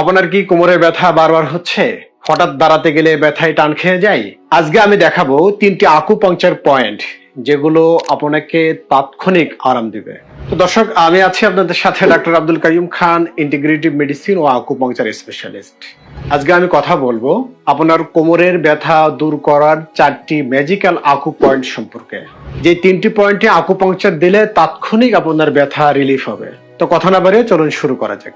আপনার কি কোমরে ব্যথা বারবার হচ্ছে? হঠাৎ দাঁড়াতে গেলে ব্যথায় টান খেয়ে যায়? আজকে আমি দেখাবো 3টি আকুপাংচার পয়েন্ট যেগুলো আপনাকে তাৎক্ষণিক আরাম দিবে। তো দর্শক, আমি আছি আপনাদের সাথে ডাক্তার আব্দুল কাইয়ুম খান, ইন্টিগ্রেটিভ মেডিসিন ও আকুপাংচার স্পেশালিস্ট। আজকে আমি কথা বলবো আপনার কোমরের ব্যথা দূর করার 4টি ম্যাজিক্যাল আকু পয়েন্ট সম্পর্কে। যে 3টি পয়েন্টে আকুপাংচার দিলে তাৎক্ষণিক আপনার ব্যথা রিলিফ হবে। তো কথা না বাড়িয়ে চলুন শুরু করা যাক।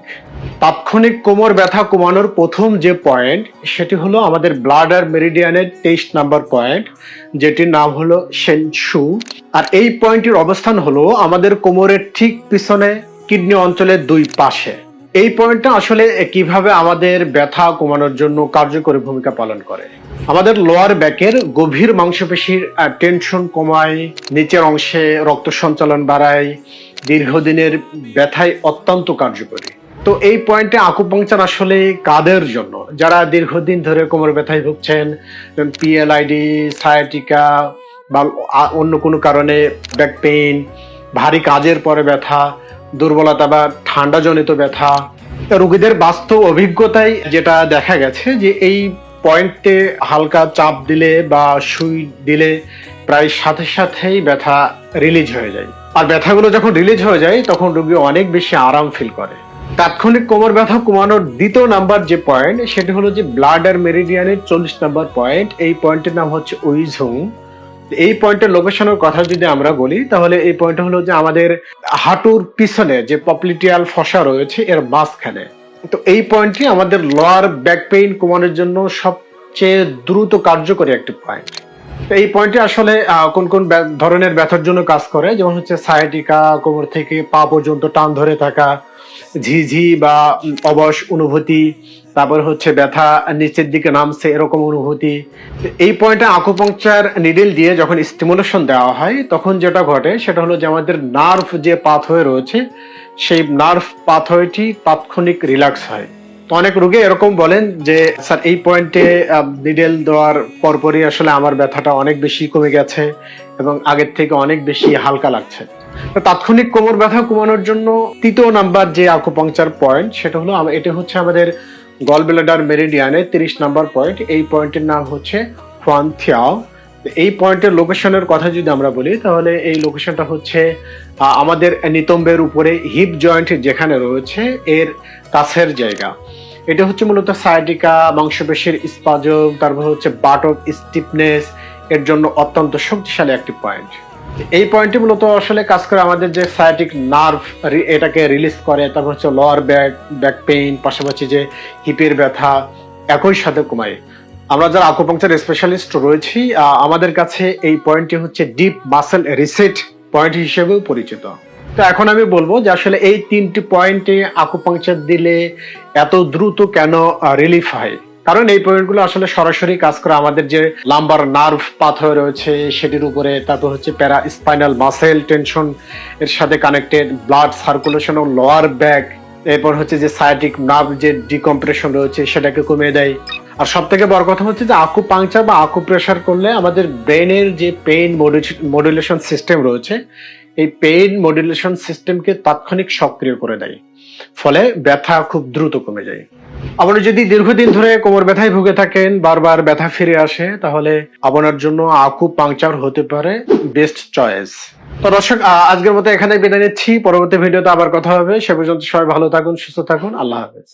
তাৎক্ষণিক কোমর ব্যথা কমানোর প্রথম যে পয়েন্ট সেটি হলো আমাদের ব্লাডার মেরিডিয়ানের 23 নাম্বার পয়েন্ট, যেটির নাম হলো শেনশু। আর এই পয়েন্টের অবস্থান হলো আমাদের কোমরের ঠিক পিছনে কিডনি অঞ্চলের দুই পাশে। এই পয়েন্টটা আসলে কিভাবে আমাদের ব্যথা কমানোর জন্য কার্যকরী ভূমিকা পালন করে। আমাদের লোয়ার ব্যাকের গভীর মাংসপেশির টেনশন কমায়, নিচের অংশে রক্ত সঞ্চালন বাড়ায়, দীর্ঘদিনের ব্যথায় অত্যন্ত কার্যকরী। তো এই পয়েন্টে আকুপাংচার আসলে কাদের জন্য? যারা দীর্ঘদিন ধরে কোমর ব্যথায় ভুগছেন, পিএলআইডি, সায়াটিকা বা অন্য কোনো কারণে ব্যাক পেইন, ভারী কাজের পরে ব্যথা, দুর্বলতা বা ঠান্ডাজনিত ব্যথা। রোগীদের বাস্তব অভিজ্ঞতায় যেটা দেখা গেছে যে এই পয়েন্টে হালকা চাপ দিলে বা সুই দিলে প্রায় সাথে সাথেই ব্যথা রিলিজ হয়ে যায়। আর ব্যথাগুলো যখন রিলিজ হয়ে যায় তখন রোগী অনেক বেশি আরাম ফিল করে। তাৎক্ষণিক কোমর ব্যথা কমানোর দ্বিতীয় নাম্বার যে পয়েন্ট সেটি হলো যে ব্লাডার মেরিডিয়ানের 40 নাম্বার পয়েন্ট। এই পয়েন্টের নাম হচ্ছে উইঝুং। এই পয়েন্টের লোকেশনের কথা যদি আমরা বলি তাহলে এই পয়েন্ট হলো যে আমাদের হাঁটুর পিছনে যে পপ্লিটিয়াল ফসা রয়েছে এর মাঝখানে। তো এই পয়েন্টটি আমাদের লোয়ার ব্যাক পেইন কমানোর জন্য সবচেয়ে দ্রুত কার্যকরী একটি পয়েন্ট। তো এই পয়েন্টে আসলে কোন কোন ধরনের ব্যথার জন্য কাজ করে, যেমন হচ্ছে সায়াটিকা, কোমর থেকে পা পর্যন্ত টান ধরে থাকা, ঝিঝি বা অবশ অনুভূতি, তারপর হচ্ছে ব্যথা নিচের দিকে নামছে এরকম অনুভূতি। এই পয়েন্টে আকুপাংচার নিডল দিয়ে যখন স্টিমুলেশন দেওয়া হয় তখন যেটা ঘটে সেটা হলো যে আমাদের নার্ভ যে পাথওয়ে রয়েছে সেই নার্ভ পাথওয়েটি তাৎক্ষণিক রিল্যাক্স হয়। তো অনেক রোগী এরকম বলেন যে স্যার এই পয়েন্টে নিডল দেওয়ার পরপরই আসলে আমার ব্যথাটা অনেক বেশি কমে গেছে এবং আগের থেকে অনেক বেশি হালকা লাগছে। তাৎক্ষণিক কোমর ব্যথা কমানোর জন্য তৃতীয় নাম্বার যে আকুপাংচার পয়েন্ট সেটা হলো এটা হচ্ছে আমাদের গল ব্লাডার মেরিডিয়ানের 30 নাম্বার পয়েন্ট। এই পয়েন্টের নাম হচ্ছে ফ্রান্থিয়াও। এই পয়েন্টের লোকেশনের কথা যদি আমরা বলি তাহলে এই লোকেশনটা হচ্ছে আমাদের নিতম্বের উপরে হিপ জয়েন্ট যেখানে রয়েছে এর কাছের জায়গা। এটা হচ্ছে মূলত সায়াটিকা, মাংসপেশির স্পাজম, তারপর হচ্ছে বাটক স্টিফনেস এর জন্য অত্যন্ত শক্তিশালী একটি পয়েন্ট। এই পয়েন্টটি মূলত আসলে কাজ করে আমাদের যে সায়াটিক নার্ভ এটাকে রিলিজ করে, তারপর হচ্ছে লোয়ার ব্যাক পেইন, পাশাপাশি যে হিপের ব্যথা একই সাথে কমায়। আমরা যারা আকুপাংচার স্পেশালিস্ট রয়েছি আমাদের কাছে এই পয়েন্টটি হচ্ছে ডিপ মাসেল রিসেট পয়েন্ট হিসেবেও পরিচিত। তো এখন আমি বলবো যে আসলে এই 3টি পয়েন্টে আকুপাংচার দিলে এত দ্রুত কেন রিলিফ হয়। কারণ এই পয়েন্টগুলো আসলে সরাসরি কাজ করে আমাদের যে লাম্বার নার্ভ পাথওয়ে রয়েছে সেটির উপরে, তারপর হচ্ছে প্যারা স্পাইনাল মাসেল টেনশন এর সাথে কানেক্টেড, ব্লাড সার্কুলেশন ও লোয়ার ব্যাক, এরপর হচ্ছে যে সায়াটিক নার্ভ যে ডিকম্প্রেশন রয়েছে সেটাকে কমিয়ে দেয়। আর সব থেকে বড় কথা হচ্ছে যে আকুপাংচার বা আকুপ্রেশার করলে আমাদের ব্রেনের যে পেইন মডুলেশন সিস্টেম রয়েছে এই পেইন মডুলেশন সিস্টেমকে তাৎক্ষণিক সক্রিয় করে দেয়, ফলে ব্যথা খুব দ্রুত কমে যায়। আপনি যদি দীর্ঘদিন ধরে কোমর ব্যথায় ভুগে থাকেন, বারবার ব্যথা ফিরে আসে, তাহলে আপনার জন্য আকুপাংচার হতে পারে বেস্ট চয়েস। তো দর্শক, আজকের মতো এখানে বিদায় নিচ্ছি। পরবর্তী ভিডিওতে আবার কথা হবে। সে পর্যন্ত সবাই ভালো থাকুন, সুস্থ থাকুন। আল্লাহ হাফেজ।